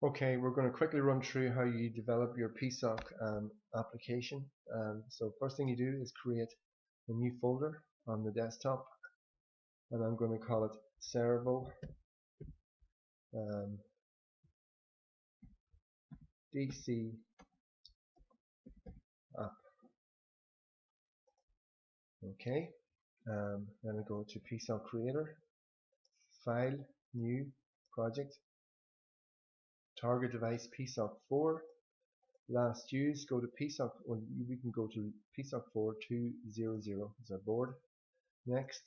Okay, we're going to quickly run through how you develop your PSoC application. So first thing you do is create a new folder on the desktop, and I'm going to call it Servo um, DC app. Okay, then I go to PSoC Creator, File, New, Project, Target Device PSoC 4. Last use, go to PSoC, well, we can go to PSoC 4200 as our board. Next,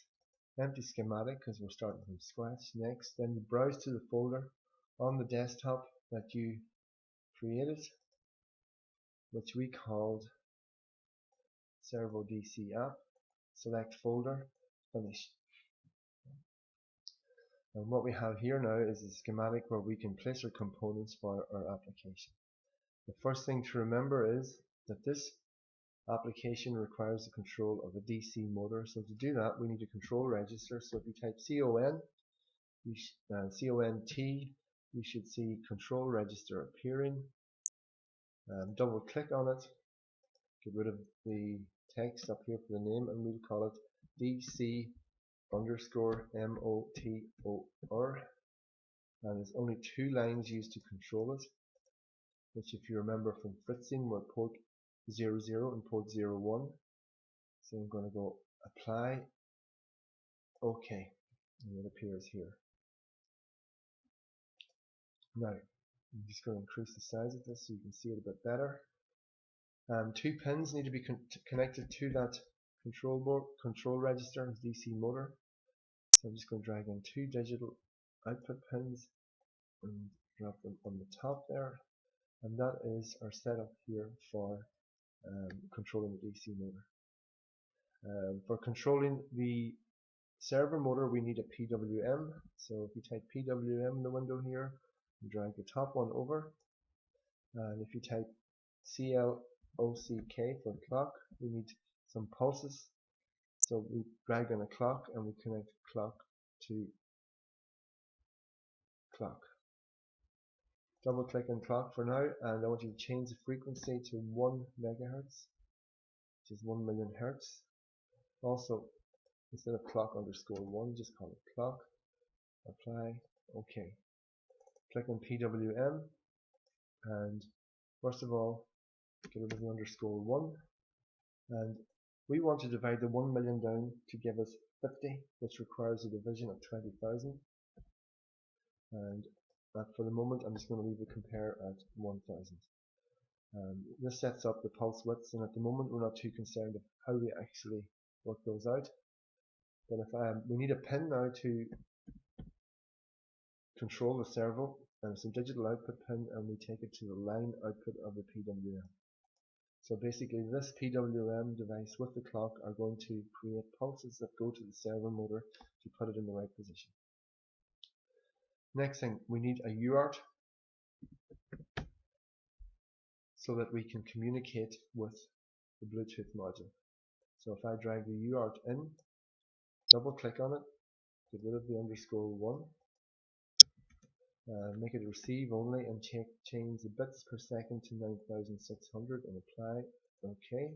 empty schematic because we're starting from scratch. Next, then you browse to the folder on the desktop that you created, which we called Servo DC app. Select folder, finish. And what we have here now is a schematic where we can place our components for our application. The first thing to remember is that this application requires the control of a DC motor. So to do that, we need a control register. So if you type CON, CONT, you should see control register appearing. Double click on it, get rid of the text up here for the name, and we'll call it DC underscore MOTOR. And there's only two lines used to control it, which if you remember from fritzing were port 00 and port 01. So I'm going to go apply, OK, and it appears here. Now, I'm just going to increase the size of this so you can see it a bit better. Two pins need to be connected to that control register DC motor. So I'm just going to drag in two digital output pins and drop them on the top there. And that is our setup here for controlling the DC motor. For controlling the servo motor, we need a PWM. So if you type PWM in the window here, you drag the top one over. And if you type CLOCK for clock, we need some pulses. So we drag in a clock and we connect clock to clock. Double click on clock for now, and I want you to change the frequency to 1 megahertz, which is 1 million hertz. Also, instead of clock underscore 1, just call it clock. Apply, OK. Click on PWM, and first of all, get rid of the underscore 1, and we want to divide the 1 million down to give us 50, which requires a division of 20,000. And for the moment, I'm just going to leave the compare at 1000. This sets up the pulse widths, and at the moment we're not too concerned of how we actually work those out. But if we need a pin now to control the servo, and some digital output pin, and we take it to the line output of the PWM. So basically this PWM device with the clock are going to create pulses that go to the servo motor to put it in the right position. Next thing, we need a UART so that we can communicate with the Bluetooth module. So if I drag the UART in, double click on it, get rid of the underscore 1, make it receive only, and change the bits per second to 9600 and apply OK.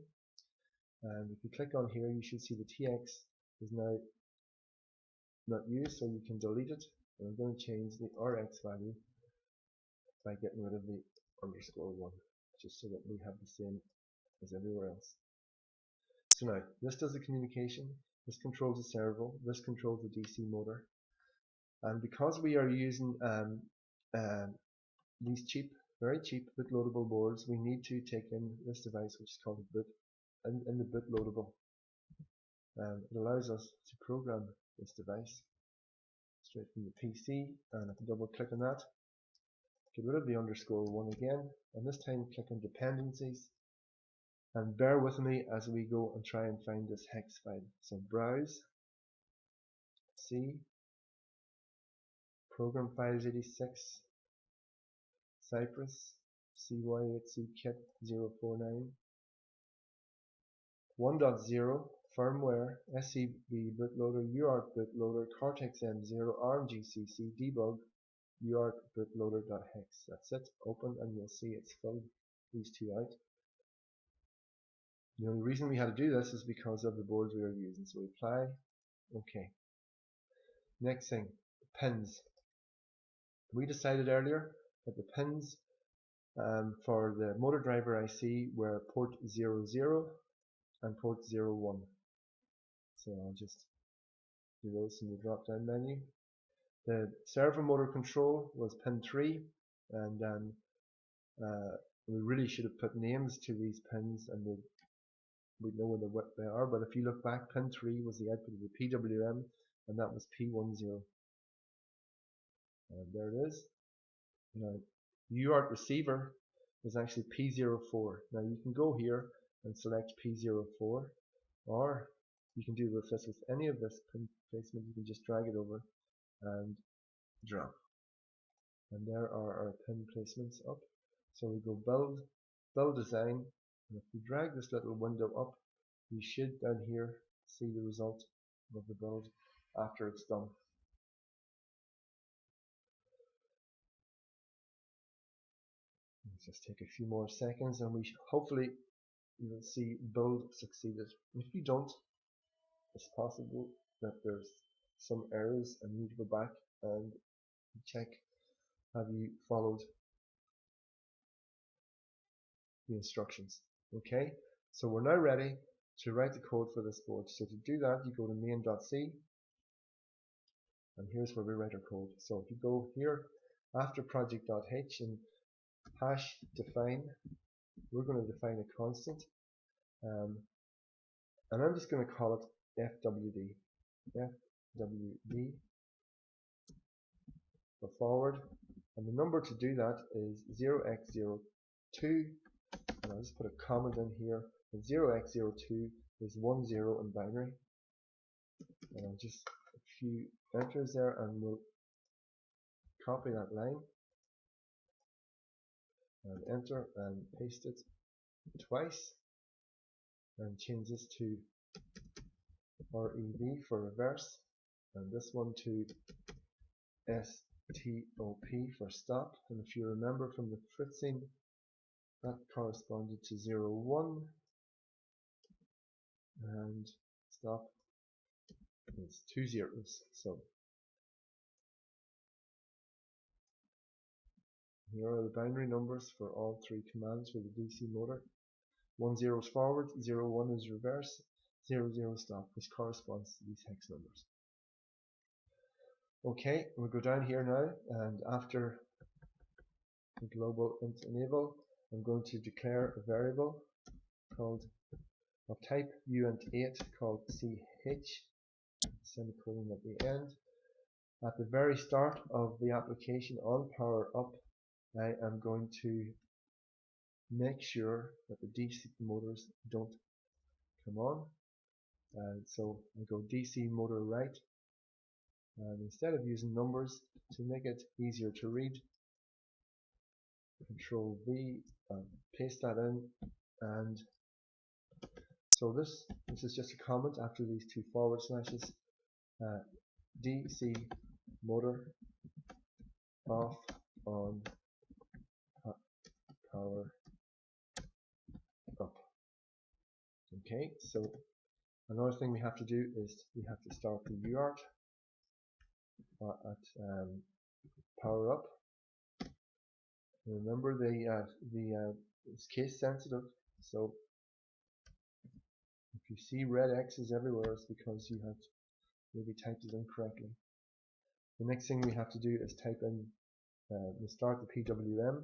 And if you click on here, you should see the TX is now not used, so you can delete it. And I'm going to change the RX value by getting rid of the underscore 1, just so that we have the same as everywhere else. So now, this does the communication, this controls the servo, this controls the DC motor. And because we are using these very cheap bootloadable boards, we need to take in this device, which is called a boot, in the bootloadable. It allows us to program this device straight from the PC, and I can double click on that, get rid of the underscore 1 again, and this time click on dependencies, and bear with me as we go and try and find this hex file. So browse, C, program files 86, Cypress, CY8C kit 049, 1.0, firmware, SCB bootloader, UART bootloader, Cortex M0, ARM GCC, debug, UART bootloader.hex. That's it. Open and you'll see it's filled these two out. The only reason we had to do this is because of the boards we were using. So we apply. Okay. Next thing, pins. We decided earlier that the pins for the motor driver IC were port 00 and port 01. So I'll just do those in the drop down menu. The servo motor control was pin 3, and we really should have put names to these pins and we'd know what they are, but if you look back, pin 3 was the output of the PWM and that was P10. And there it is. Now, UART receiver is actually P04. Now you can go here and select P04, or you can do this with any of this pin placement. You can just drag it over and drop. And there are our pin placements up. So we go build design, and if we drag this little window up, you should down here see the result of the build after it's done. Let's just take a few more seconds and we hopefully you will see build succeeded. If you don't, it's possible that there's some errors and you need to go back and check have you followed the instructions. Okay, so we're now ready to write the code for this board. So to do that, you go to main.c, and here's where we write our code. So if you go here after project.h and hash define, we're going to define a constant, and I'm just going to call it FWD for forward, and the number to do that is 0x02, and I'll just put a comment in here. 0x02 is 10 in binary, and I'll just a few enters there, and we'll copy that line and enter and paste it twice, and change this to REV for reverse, and this one to STOP for stop. And if you remember from the fritzing, that corresponded to 01, and stop is 2 zeros. So here are the binary numbers for all three commands for the DC motor. 10 is forward, 01 is reverse, 00 stop, which corresponds to these hex numbers. Okay, we'll go down here now, and after the global int enable, I'm going to declare a variable called of type uint8 called ch, semicolon at the end. At the very start of the application on power up, I am going to make sure that the DC motors don't come on, and so I go DC motor right, and instead of using numbers to make it easier to read, Control V and paste that in, and so this is just a comment after these two forward slashes. DC motor off on power up. Okay, so another thing we have to do is we have to start the UART at power up. Remember it's case sensitive, so if you see red X's everywhere, it's because you have maybe typed it incorrectly. The next thing we have to do is type in, we'll start the PWM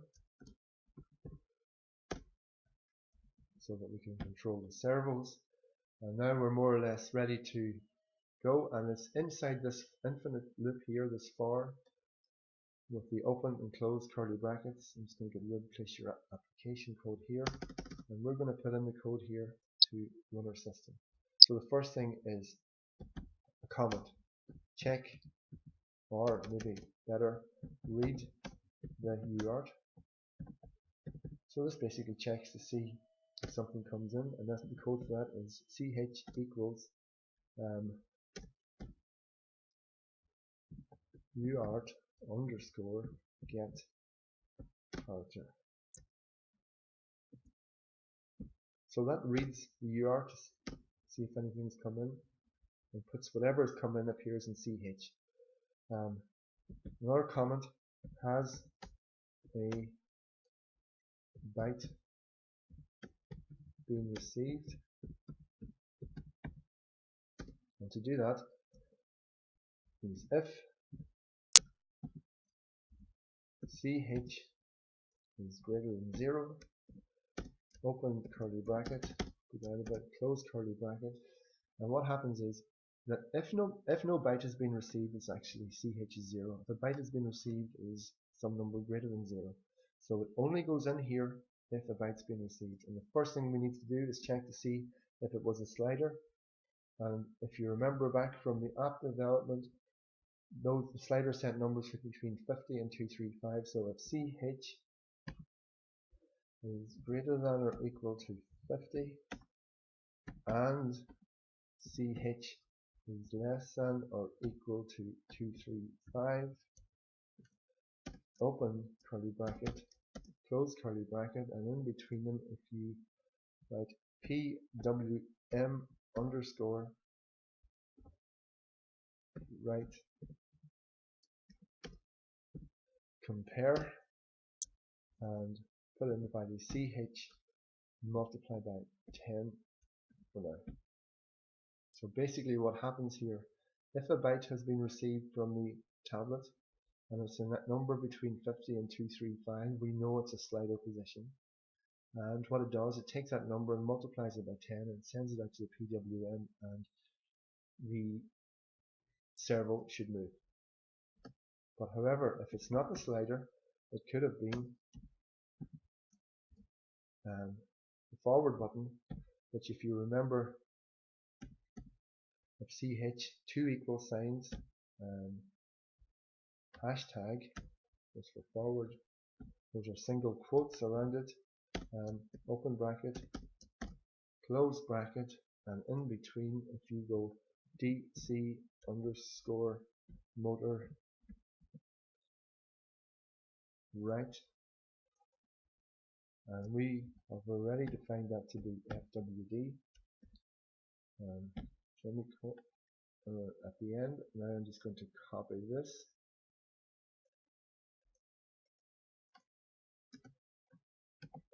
so that we can control the servos. And now we're more or less ready to go, and it's inside this infinite loop here, this for, with the open and close curly brackets. I'm just going to get rid of place your application code here, and we're going to put in the code here to run our system. So the first thing is a comment, check, or maybe better, read the UART. So this basically checks to see if something comes in, and that's the code for that is ch equals UART underscore get character. So that reads the UART to see if anything's come in, and puts whatever has come in appears in CH. Another comment has a byte being received, and to do that is if CH is greater than 0, open curly bracket, close curly bracket, and what happens is that if no byte has been received, it's actually CH is 0. If a byte has been received, is some number greater than 0. So it only goes in here if a byte's been received. And the first thing we need to do is check to see if it was a slider. And if you remember back from the app development, those slider sent numbers between 50 and 235. So if CH is greater than or equal to 50 and CH is less than or equal to 235, open curly bracket, close curly bracket, and in between them if you write PWM underscore write compare and put in the value CH multiplied by 10 for now. So basically what happens here, if a byte has been received from the tablet and it's a number between 50 and 235, we know it's a slider position. And what it does, it takes that number and multiplies it by 10 and sends it out to the PWM, and the servo should move. But however, if it's not the slider, it could have been the forward button, which if you remember, if CH, two equal signs, hashtag is for forward, those are single quotes around it, open bracket, close bracket, and in between if you go DC underscore motor right, and we have already defined that to be FWD, semicolon at the end. Now I'm just going to copy this,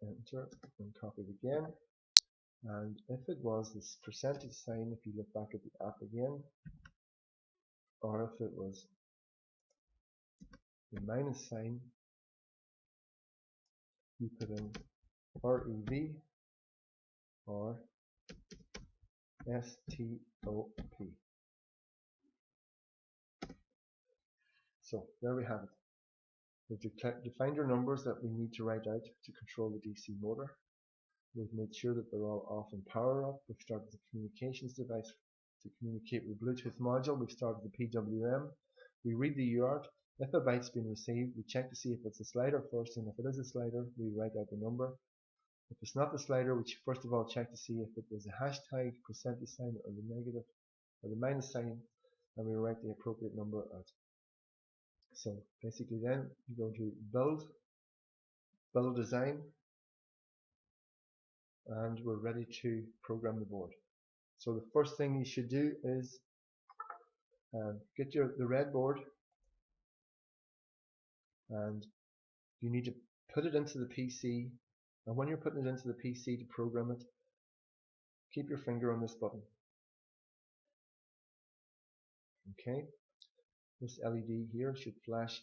enter, and copy it again. And if it was this percentage sign, if you look back at the app again, or if it was the minus sign, you put in REV or STOP. So there we have it. We've defined our numbers that we need to write out to control the DC motor. We've made sure that they're all off and power up. We've started the communications device to communicate with Bluetooth module. We've started the PWM. We read the UART. If a byte's been received, we check to see if it's a slider first, and if it is a slider, we write out the number. If it's not the slider, we first of all check to see if it was a hashtag, percentage sign, or the negative or the minus sign, and we write the appropriate number out. So basically then you go to build design, and we're ready to program the board. So the first thing you should do is get the red board, and you need to put it into the PC, and when you're putting it into the PC to program it, keep your finger on this button. Okay, this LED here should flash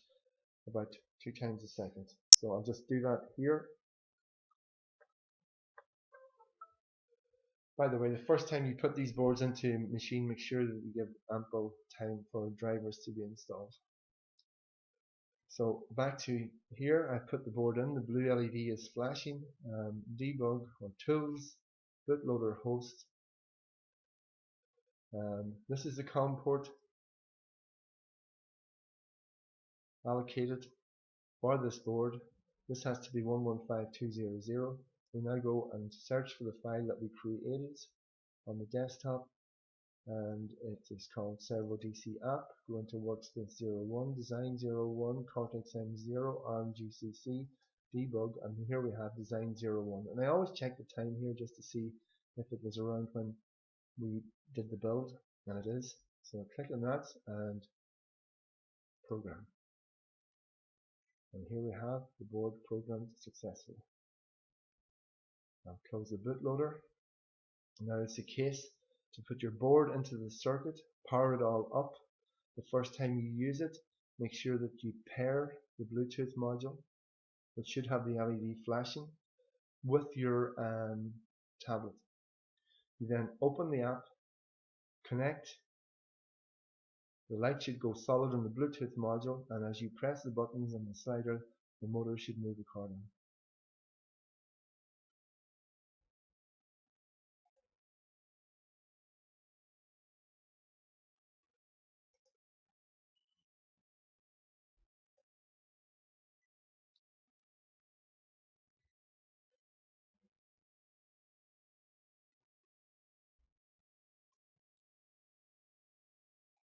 about 2 times a second. So I'll just do that here. By the way, the first time you put these boards into a machine, make sure that you give ample time for drivers to be installed. So back to here, I put the board in, the blue LED is flashing, debug or tools, bootloader host. This is the COM port allocated for this board. This has to be 115200. We now go and search for the file that we created on the desktop, and it is called Servo DC app. Go into workspace 01, design 01, Cortex M0, ARM GCC, debug, and here we have design 01. And I always check the time here just to see if it was around when we did the build, and it is. So click on that and program. And here we have the board programmed successfully. I'll close the bootloader. Now it's a case to put your board into the circuit, power it all up. The first time you use it, make sure that you pair the Bluetooth module, which should have the LED flashing, with your tablet. You then open the app, connect. The light should go solid on the Bluetooth module, and as you press the buttons on the slider, the motor should move accordingly.